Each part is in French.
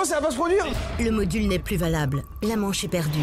attention, ça va pas se produire. Le module n'est plus valable, la manche est perdue.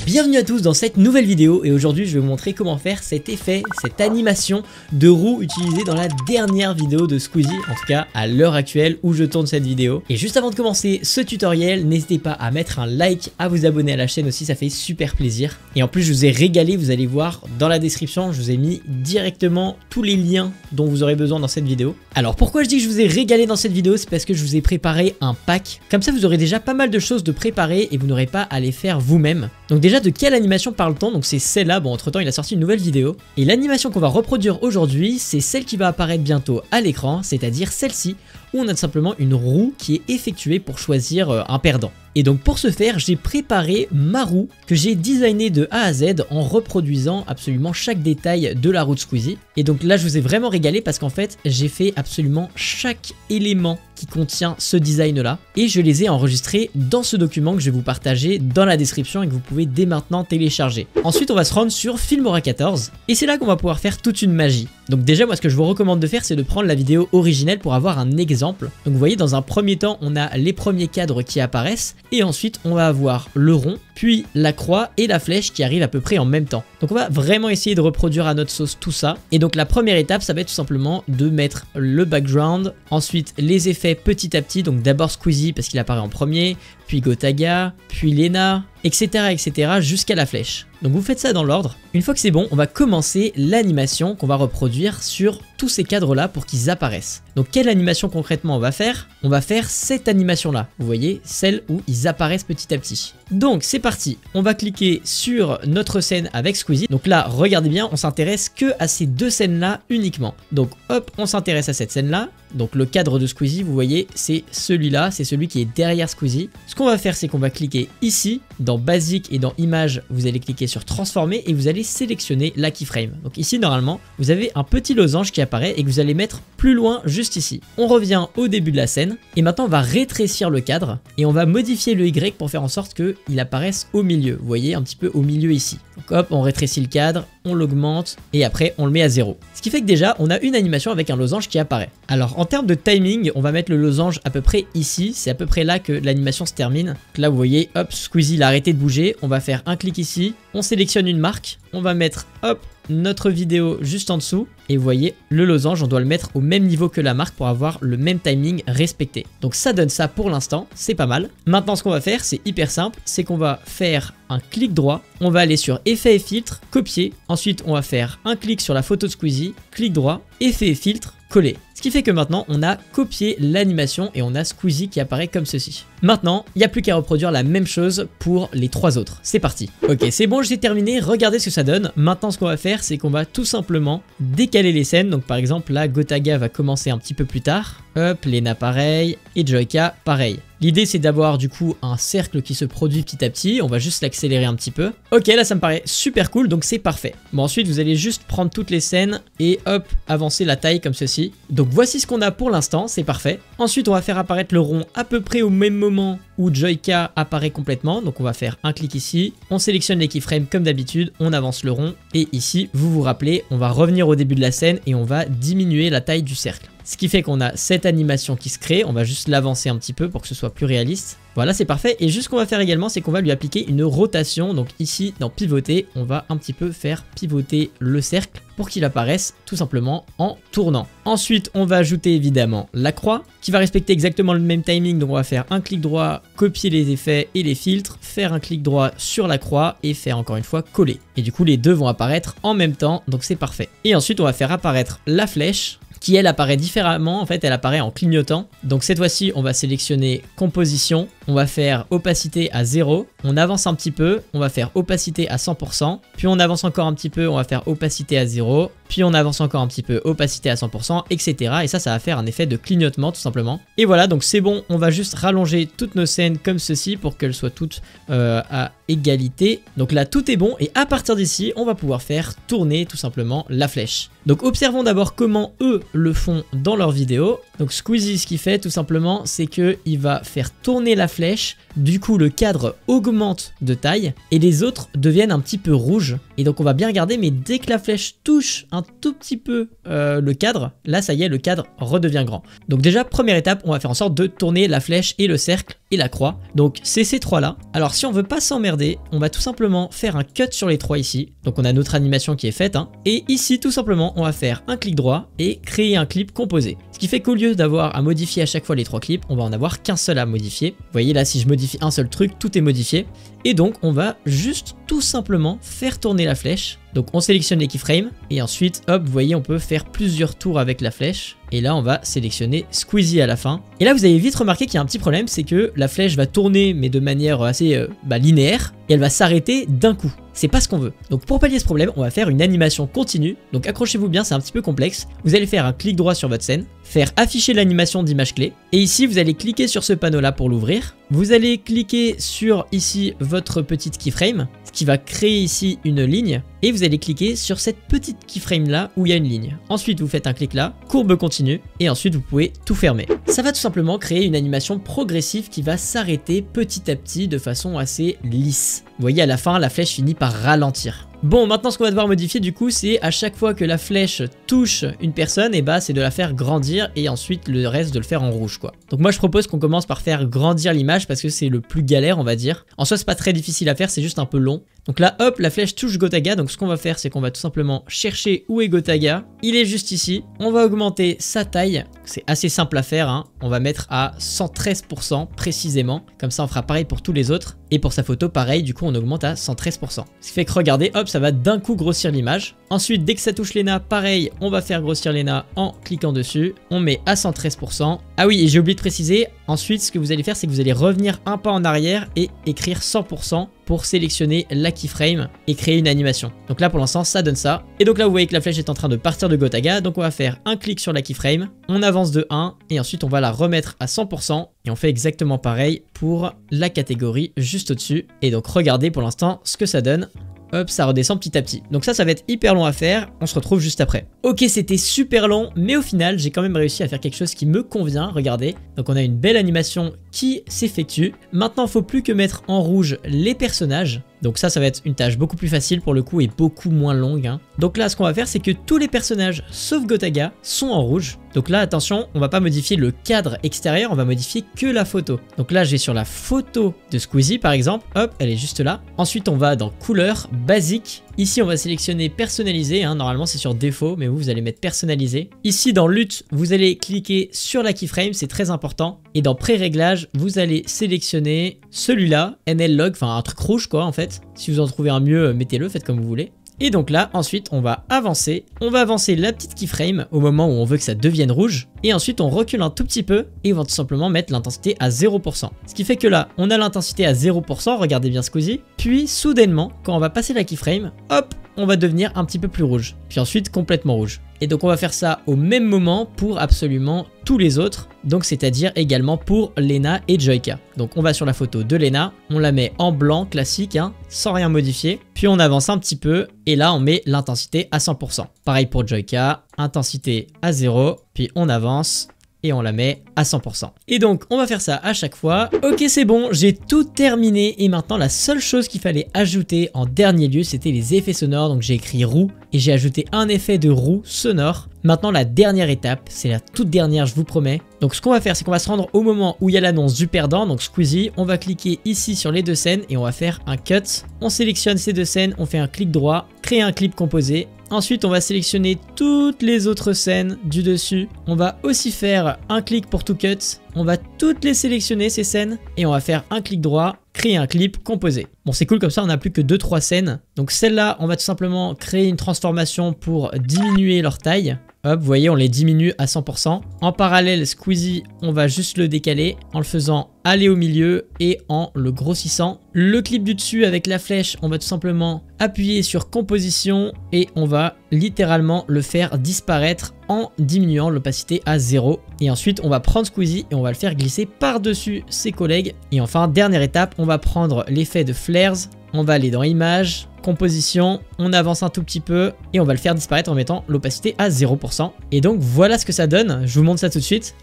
Bienvenue à tous dans cette nouvelle vidéo et aujourd'hui je vais vous montrer comment faire cet effet, cette animation de roue utilisée dans la dernière vidéo de Squeezie, en tout cas à l'heure actuelle où je tourne cette vidéo. Et juste avant de commencer ce tutoriel, n'hésitez pas à mettre un like, à vous abonner à la chaîne aussi, ça fait super plaisir. Et en plus je vous ai régalé, vous allez voir dans la description, je vous ai mis directement tous les liens dont vous aurez besoin dans cette vidéo. Alors pourquoi je dis que je vous ai régalé dans cette vidéo, c'est parce que je vous ai préparé un pack. Comme ça vous aurez déjà pas mal de choses de préparer et vous n'aurez pas à les faire vous-même. Donc déjà, de quelle animation parle-t-on? Donc c'est celle-là, bon entre temps il a sorti une nouvelle vidéo. Et l'animation qu'on va reproduire aujourd'hui, c'est celle qui va apparaître bientôt à l'écran, c'est-à-dire celle-ci, où on a tout simplement une roue qui est effectuée pour choisir un perdant. Et donc pour ce faire, j'ai préparé ma roue que j'ai designée de A à Z en reproduisant absolument chaque détail de la roue de Squeezie. Et donc là je vous ai vraiment régalé parce qu'en fait j'ai fait absolument chaque élément qui contient ce design là et je les ai enregistrés dans ce document que je vais vous partager dans la description et que vous pouvez dès maintenant télécharger. Ensuite on va se rendre sur Filmora 14 et c'est là qu'on va pouvoir faire toute une magie. Donc déjà moi ce que je vous recommande de faire c'est de prendre la vidéo originelle pour avoir un exemple. Donc vous voyez dans un premier temps on a les premiers cadres qui apparaissent et ensuite on va avoir le rond, puis la croix et la flèche qui arrivent à peu près en même temps. Donc on va vraiment essayer de reproduire à notre sauce tout ça. Et donc la première étape ça va être tout simplement de mettre le background, ensuite les effets petit à petit, donc d'abord Squeezie parce qu'il apparaît en premier, puis Gotaga, puis Lena, etc. jusqu'à la flèche. Donc vous faites ça dans l'ordre. Une fois que c'est bon, on va commencer l'animation qu'on va reproduire sur tous ces cadres là pour qu'ils apparaissent. Donc quelle animation concrètement on va faire? On va faire cette animation là, vous voyez, celle où ils apparaissent petit à petit. Donc c'est parti, on va cliquer sur notre scène avec Squeezie. Donc là, regardez bien, on s'intéresse que à ces deux scènes là uniquement. Donc hop, on s'intéresse à cette scène là. Donc le cadre de Squeezie, vous voyez, c'est celui-là, c'est celui qui est derrière Squeezie. Ce qu'on va faire, c'est qu'on va cliquer ici, dans Basique et dans Images, vous allez cliquer sur Transformer et vous allez sélectionner la keyframe. Donc ici, normalement, vous avez un petit losange qui apparaît et que vous allez mettre plus loin, juste ici. On revient au début de la scène et maintenant, on va rétrécir le cadre et on va modifier le Y pour faire en sorte qu'il apparaisse au milieu. Vous voyez, un petit peu au milieu ici. Donc hop, on rétrécit le cadre, on l'augmente et après, on le met à 0. Ce qui fait que déjà, on a une animation avec un losange qui apparaît. Alors, en termes de timing, on va mettre le losange à peu près ici. C'est à peu près là que l'animation se termine. Donc là, vous voyez, hop, Squeezie il a arrêté de bouger. On va faire un clic ici. On sélectionne une marque. On va mettre, hop, notre vidéo juste en dessous. Et vous voyez, le losange, on doit le mettre au même niveau que la marque pour avoir le même timing respecté. Donc ça donne ça pour l'instant, c'est pas mal. Maintenant, ce qu'on va faire, c'est hyper simple. C'est qu'on va faire un clic droit. On va aller sur Effet et Filtre, copier. Ensuite, on va faire un clic sur la photo de Squeezie, clic droit, Effet et Filtre, coller. Ce qui fait que maintenant, on a copié l'animation et on a Squeezie qui apparaît comme ceci. Maintenant, il n'y a plus qu'à reproduire la même chose pour les trois autres. C'est parti. Ok, c'est bon, j'ai terminé. Regardez ce que ça donne. Maintenant, ce qu'on va faire, c'est qu'on va tout simplement décaler les scènes. Donc, par exemple, là, Gotaga va commencer un petit peu plus tard. Hop, Lena pareil et Joyka pareil. L'idée c'est d'avoir du coup un cercle qui se produit petit à petit, on va juste l'accélérer un petit peu. Ok, là ça me paraît super cool, donc c'est parfait. Bon, ensuite vous allez juste prendre toutes les scènes et hop, avancer la taille comme ceci. Donc voici ce qu'on a pour l'instant, c'est parfait. Ensuite on va faire apparaître le rond à peu près au même moment où Joyka apparaît complètement. Donc on va faire un clic ici, on sélectionne les keyframes comme d'habitude, on avance le rond. Et ici, vous vous rappelez, on va revenir au début de la scène et on va diminuer la taille du cercle. Ce qui fait qu'on a cette animation qui se crée, on va juste l'avancer un petit peu pour que ce soit plus réaliste. Voilà, c'est parfait. Et juste ce qu'on va faire également, c'est qu'on va lui appliquer une rotation. Donc ici, dans pivoter, on va un petit peu faire pivoter le cercle pour qu'il apparaisse tout simplement en tournant. Ensuite, on va ajouter évidemment la croix qui va respecter exactement le même timing. Donc on va faire un clic droit, copier les effets et les filtres, faire un clic droit sur la croix et faire encore une fois coller. Et du coup, les deux vont apparaître en même temps, donc c'est parfait. Et ensuite, on va faire apparaître la flèche qui elle apparaît différemment, en fait elle apparaît en clignotant. Donc cette fois-ci on va sélectionner composition, on va faire opacité à 0, on avance un petit peu, on va faire opacité à 100%, puis on avance encore un petit peu, on va faire opacité à 0, puis on avance encore un petit peu, opacité à 100%, etc. Et ça va faire un effet de clignotement tout simplement. Et voilà, donc c'est bon, on va juste rallonger toutes nos scènes comme ceci pour qu'elles soient toutes à égalité. Donc là tout est bon et à partir d'ici on va pouvoir faire tourner tout simplement la flèche. Donc observons d'abord comment eux le font dans leur vidéo. Donc Squeezie ce qu'il fait tout simplement c'est que il va faire tourner la flèche flèche, du coup le cadre augmente de taille et les autres deviennent un petit peu rouges. Et donc on va bien regarder, mais dès que la flèche touche un tout petit peu le cadre, là ça y est, le cadre redevient grand. Donc déjà, première étape, on va faire en sorte de tourner la flèche et le cercle et la croix. Donc c'est ces trois là. Alors si on veut pas s'emmerder, on va tout simplement faire un cut sur les trois ici. Donc on a notre animation qui est faite, hein. Et ici tout simplement on va faire un clic droit et créer un clip composé. Ce qui fait qu'au lieu d'avoir à modifier à chaque fois les trois clips, on va en avoir qu'un seul à modifier. Vous voyez là, si je modifie un seul truc, tout est modifié. Et donc on va juste tout simplement faire tourner la flèche. Donc on sélectionne les keyframes et ensuite hop, vous voyez, on peut faire plusieurs tours avec la flèche. Et là on va sélectionner Squeezie à la fin. Et là vous avez vite remarqué qu'il y a un petit problème, c'est que la flèche va tourner mais de manière assez linéaire et elle va s'arrêter d'un coup. C'est pas ce qu'on veut. Donc pour pallier ce problème, on va faire une animation continue. Donc accrochez-vous bien, c'est un petit peu complexe. Vous allez faire un clic droit sur votre scène, faire afficher l'animation d'image clé. Et ici vous allez cliquer sur ce panneau là pour l'ouvrir. Vous allez cliquer sur ici votre petite keyframe, ce qui va créer ici une ligne. Et vous allez cliquer sur cette petite keyframe là où il y a une ligne. Ensuite vous faites un clic là, courbe continue, et ensuite vous pouvez tout fermer. Ça va tout simplement créer une animation progressive qui va s'arrêter petit à petit de façon assez lisse. Vous voyez, à la fin la flèche finit par ralentir. Bon, maintenant ce qu'on va devoir modifier du coup, c'est à chaque fois que la flèche touche une personne, et bah c'est de la faire grandir et ensuite le reste de le faire en rouge quoi. Donc moi je propose qu'on commence par faire grandir l'image parce que c'est le plus galère on va dire. En soi c'est pas très difficile à faire, c'est juste un peu long. Donc là hop, la flèche touche Gotaga, donc ce qu'on va faire c'est qu'on va tout simplement chercher où est Gotaga. Il est juste ici, on va augmenter sa taille, c'est assez simple à faire, hein. On va mettre à 113% précisément, comme ça on fera pareil pour tous les autres. Et pour sa photo pareil, du coup on augmente à 113%. Ce qui fait que regardez, hop, ça va d'un coup grossir l'image. Ensuite dès que ça touche Lena, pareil, on va faire grossir Lena en cliquant dessus. On met à 113%. Ah oui, et j'ai oublié de préciser, ensuite ce que vous allez faire c'est que vous allez revenir un pas en arrière et écrire 100% pour sélectionner la keyframe et créer une animation. Donc là pour l'instant ça donne ça. Et donc là vous voyez que la flèche est en train de partir de Gotaga, donc on va faire un clic sur la keyframe, on avance de 1 et ensuite on va la remettre à 100% et on fait exactement pareil pour la catégorie juste au-dessus. Et donc regardez pour l'instant ce que ça donne. Hop, ça redescend petit à petit. Donc ça va être hyper long à faire, on se retrouve juste après. Ok, c'était super long, mais au final, j'ai quand même réussi à faire quelque chose qui me convient, regardez. Donc on a une belle animation qui s'effectue. Maintenant, il ne faut plus que mettre en rouge les personnages. Donc ça va être une tâche beaucoup plus facile pour le coup et beaucoup moins longue, hein. Donc là, ce qu'on va faire, c'est que tous les personnages, sauf Gotaga, sont en rouge. Donc là, attention, on va pas modifier le cadre extérieur, on va modifier que la photo. Donc là, je vais sur la photo de Squeezie, par exemple. Hop, elle est juste là. Ensuite, on va dans couleur, basique. Ici, on va sélectionner personnaliser, hein. Normalement, c'est sur défaut, mais vous allez mettre personnaliser. Ici, dans lutte, vous allez cliquer sur la keyframe, c'est très important. Et dans pré-réglage, vous allez sélectionner celui-là, NL Log, enfin un truc rouge quoi en fait. Si vous en trouvez un mieux, mettez-le, faites comme vous voulez. Et donc là, ensuite, on va avancer. On va avancer la petite keyframe au moment où on veut que ça devienne rouge. Et ensuite, on recule un tout petit peu et on va tout simplement mettre l'intensité à 0%. Ce qui fait que là, on a l'intensité à 0%, regardez bien Squeezie. Puis, soudainement, quand on va passer la keyframe, hop, on va devenir un petit peu plus rouge. Puis ensuite, complètement rouge. Et donc, on va faire ça au même moment pour absolument tous les autres. Donc, c'est-à-dire également pour Lena et Joyka. Donc, on va sur la photo de Lena. On la met en blanc, classique, hein, sans rien modifier. Puis, on avance un petit peu. Et là, on met l'intensité à 100%. Pareil pour Joyka, intensité à 0. Puis, on avance. Et on la met à 100%. Et donc on va faire ça à chaque fois. Ok, c'est bon, j'ai tout terminé et maintenant la seule chose qu'il fallait ajouter en dernier lieu, c'était les effets sonores. Donc j'ai écrit roue et j'ai ajouté un effet de roue sonore. Maintenant la dernière étape, c'est la toute dernière, je vous promets. Donc ce qu'on va faire, c'est qu'on va se rendre au moment où il y a l'annonce du perdant, donc Squeezie. On va cliquer ici sur les deux scènes et on va faire un cut. On sélectionne ces deux scènes, on fait un clic droit, créer un clip composé. Ensuite, on va sélectionner toutes les autres scènes du dessus. On va aussi faire un clic pour tout cut. On va toutes les sélectionner, ces scènes. Et on va faire un clic droit, créer un clip composé. Bon, c'est cool, comme ça, on n'a plus que 2-3 scènes. Donc celle-là, on va tout simplement créer une transformation pour diminuer leur taille. Hop, vous voyez, on les diminue à 100%. En parallèle, Squeezie, on va juste le décaler en le faisant aller au milieu et en le grossissant. Le clip du dessus avec la flèche, on va tout simplement appuyer sur composition et on va littéralement le faire disparaître en diminuant l'opacité à 0. Et ensuite, on va prendre Squeezie et on va le faire glisser par-dessus ses collègues. Et enfin, dernière étape, on va prendre l'effet de flares. On va aller dans Images, Composition, on avance un tout petit peu et on va le faire disparaître en mettant l'opacité à 0%. Et donc voilà ce que ça donne, je vous montre ça tout de suite.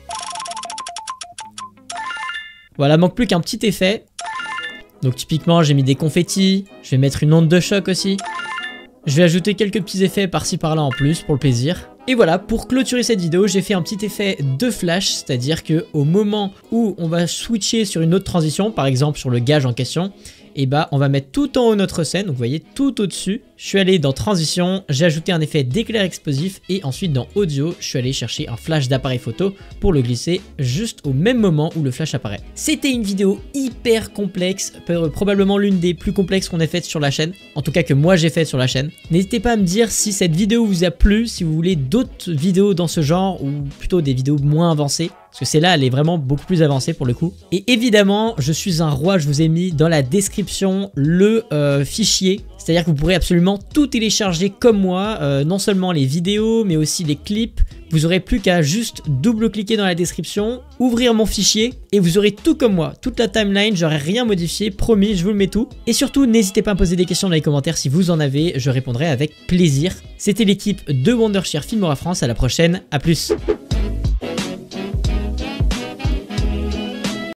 Voilà, manque plus qu'un petit effet. Donc typiquement, j'ai mis des confettis. Je vais mettre une onde de choc aussi. Je vais ajouter quelques petits effets par-ci par-là en plus pour le plaisir. Et voilà, pour clôturer cette vidéo, j'ai fait un petit effet de flash, c'est-à-dire que au moment où on va switcher sur une autre transition, par exemple sur le gage en question, et bah on va mettre tout en haut notre scène, donc vous voyez tout au-dessus. Je suis allé dans transition, j'ai ajouté un effet d'éclair explosif et ensuite dans audio, je suis allé chercher un flash d'appareil photo pour le glisser juste au même moment où le flash apparaît. C'était une vidéo hyper complexe, probablement l'une des plus complexes qu'on ait faites sur la chaîne, en tout cas que moi j'ai faite sur la chaîne. N'hésitez pas à me dire si cette vidéo vous a plu, si vous voulez d'autres vidéos dans ce genre ou plutôt des vidéos moins avancées. Parce que celle-là, elle est vraiment beaucoup plus avancée pour le coup. Et évidemment, je suis un roi, je vous ai mis dans la description le fichier. C'est-à-dire que vous pourrez absolument tout télécharger comme moi, non seulement les vidéos, mais aussi les clips. Vous aurez plus qu'à juste double-cliquer dans la description, ouvrir mon fichier, et vous aurez tout comme moi. Toute la timeline, j'aurai rien modifié, promis, je vous le mets tout. Et surtout, n'hésitez pas à me poser des questions dans les commentaires si vous en avez, je répondrai avec plaisir. C'était l'équipe de Wondershare Filmora France, à la prochaine, à plus.